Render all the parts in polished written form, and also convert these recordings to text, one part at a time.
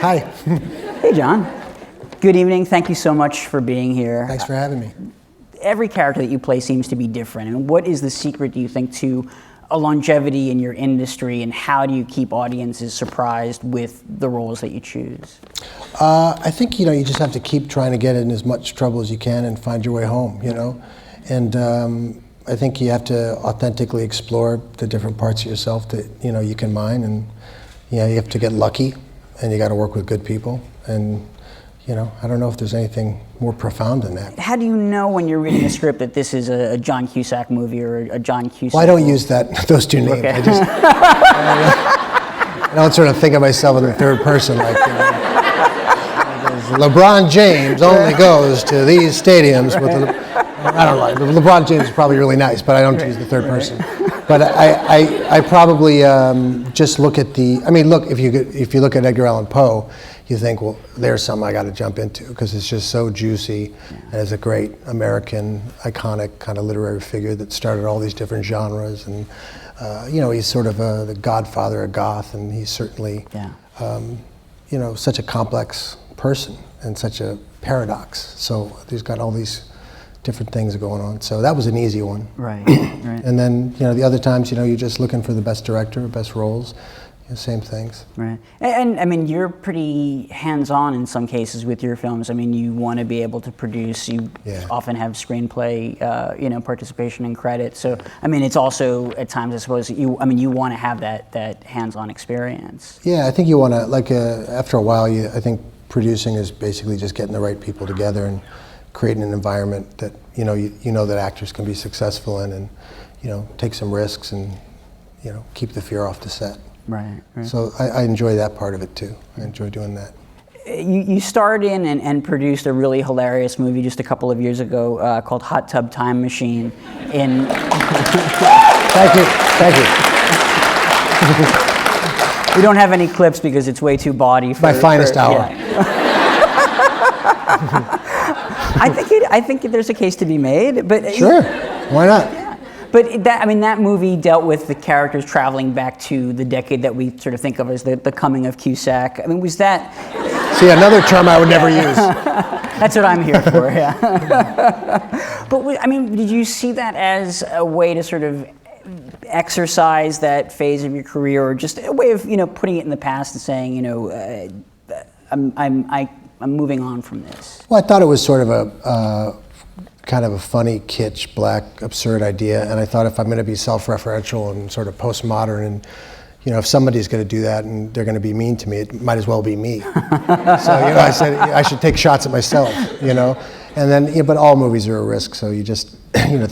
Hi. Hey, John. Good evening. Thank you so much for being here. Thanks for having me. Every character that you play seems to be different. And what is the secret, do you think, to a longevity in your industry, and how do you keep audiences surprised with the roles that you choose? I think, you just have to keep trying to get in as much trouble as you can and find your way home, And I think you have to authentically explore the different parts of yourself that, you can mine. And, you have to get lucky, and you got to work with good people. And, I don't know if there's anything more profound than that. How do you know when you're reading a script that this is a John Cusack movie or a John Cusack? Well, I don't use those two names. Okay. I don't sort of think of myself in the third person like, LeBron James only goes to these stadiums with I don't know. LeBron James is probably really nice, but I don't use the third person. But I probably just look at look, if you look at Edgar Allan Poe, you think, well, there's something I got to jump into, because it's just so juicy, and is a great American, iconic kind of literary figure that started all these different genres, and he's sort of the godfather of goth, and he's certainly, such a complex person and such a paradox. So he's got all these different things going on. So that was an easy one. Right, right. And then, the other times, you're just looking for the best director, best roles. Same things. Right. And you're pretty hands-on in some cases with your films. You want to be able to produce. You often have screenplay, participation and credit. So, it's also at times, I suppose, you want to have that hands-on experience. Yeah, I think you want to, after a while, I think producing is basically just getting the right people together and creating an environment that, you know that actors can be successful in, and, take some risks and, keep the fear off the set. Right. So I enjoy that part of it too. I enjoy doing that. You starred in and produced a really hilarious movie just a couple of years ago called Hot Tub Time Machine. Thank you. We don't have any clips because it's way too baudy. My finest hour. Yeah. I think there's a case to be made, but sure, why not? But that movie dealt with the characters traveling back to the decade that we sort of think of as the coming of Cusack. Was that? See, another term I would never use. That's what I'm here for, yeah. But did you see that as a way to sort of exercise that phase of your career, or just a way of putting it in the past and saying I'm moving on from this? Well, I thought it was sort of a kind of a funny, kitsch, black, absurd idea, and I thought if I'm going to be self-referential and sort of postmodern, and if somebody's going to do that and they're going to be mean to me, it might as well be me. So I said I should take shots at myself, and then but all movies are a risk, so you just I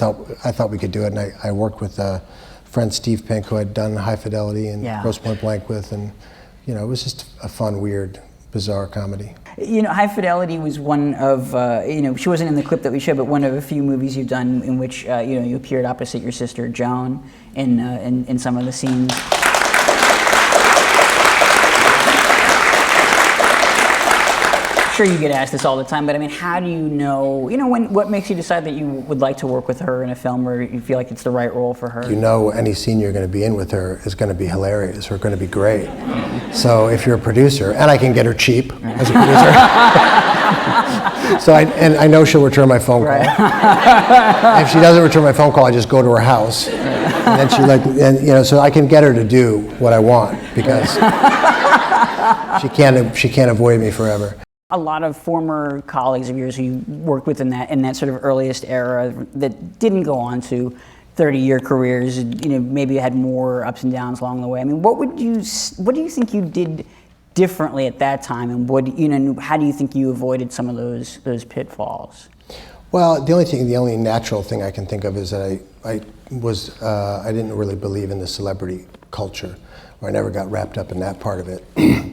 thought we could do it, and I worked with friend Steve Pink, who I'd done High Fidelity and Grosse Pointe Blank with, and it was just a fun, weird, bizarre comedy. High Fidelity was one of, she wasn't in the clip that we showed, but one of a few movies you've done in which, you appeared opposite your sister Joan in some of the scenes. I'm sure you get asked this all the time, but how do you know, what makes you decide that you would like to work with her in a film, or you feel like it's the right role for her? Any scene you're going to be in with her is going to be hilarious or going to be great. So if you're a producer, and I can get her cheap as a producer, so I know she'll return my phone call. If she doesn't return my phone call, I just go to her house, and then so I can get her to do what I want, because she can't avoid me forever. A lot of former colleagues of yours who you worked with in that sort of earliest era that didn't go on to 30-year careers, maybe had more ups and downs along the way. What do you think you did differently at that time, and how do you think you avoided some of those pitfalls? Well, the only natural thing I can think of is that I didn't really believe in the celebrity culture, or I never got wrapped up in that part of it.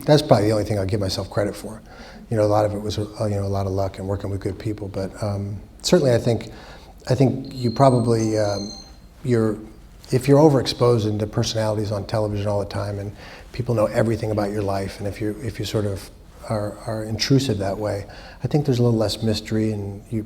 That's probably the only thing I'll give myself credit for. A lot of it was a lot of luck and working with good people, but certainly I think you probably if you're overexposed into personalities on television all the time, and people know everything about your life, and if you sort of are intrusive that way. I think there's a little less mystery, and you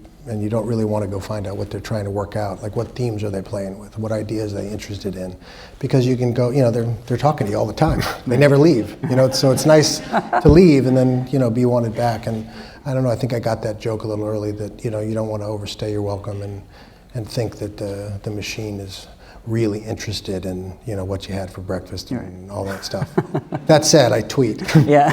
don't really want to go find out what they're trying to work out. Like, what themes are they playing with? What ideas are they interested in? Because you can go, they're talking to you all the time. They never leave. So it's nice to leave and then be wanted back. And I don't know. I think I got that joke a little early that you don't want to overstay your welcome and think that the machine is really interested in what you had for breakfast and all that stuff. That said, I tweet. Yeah.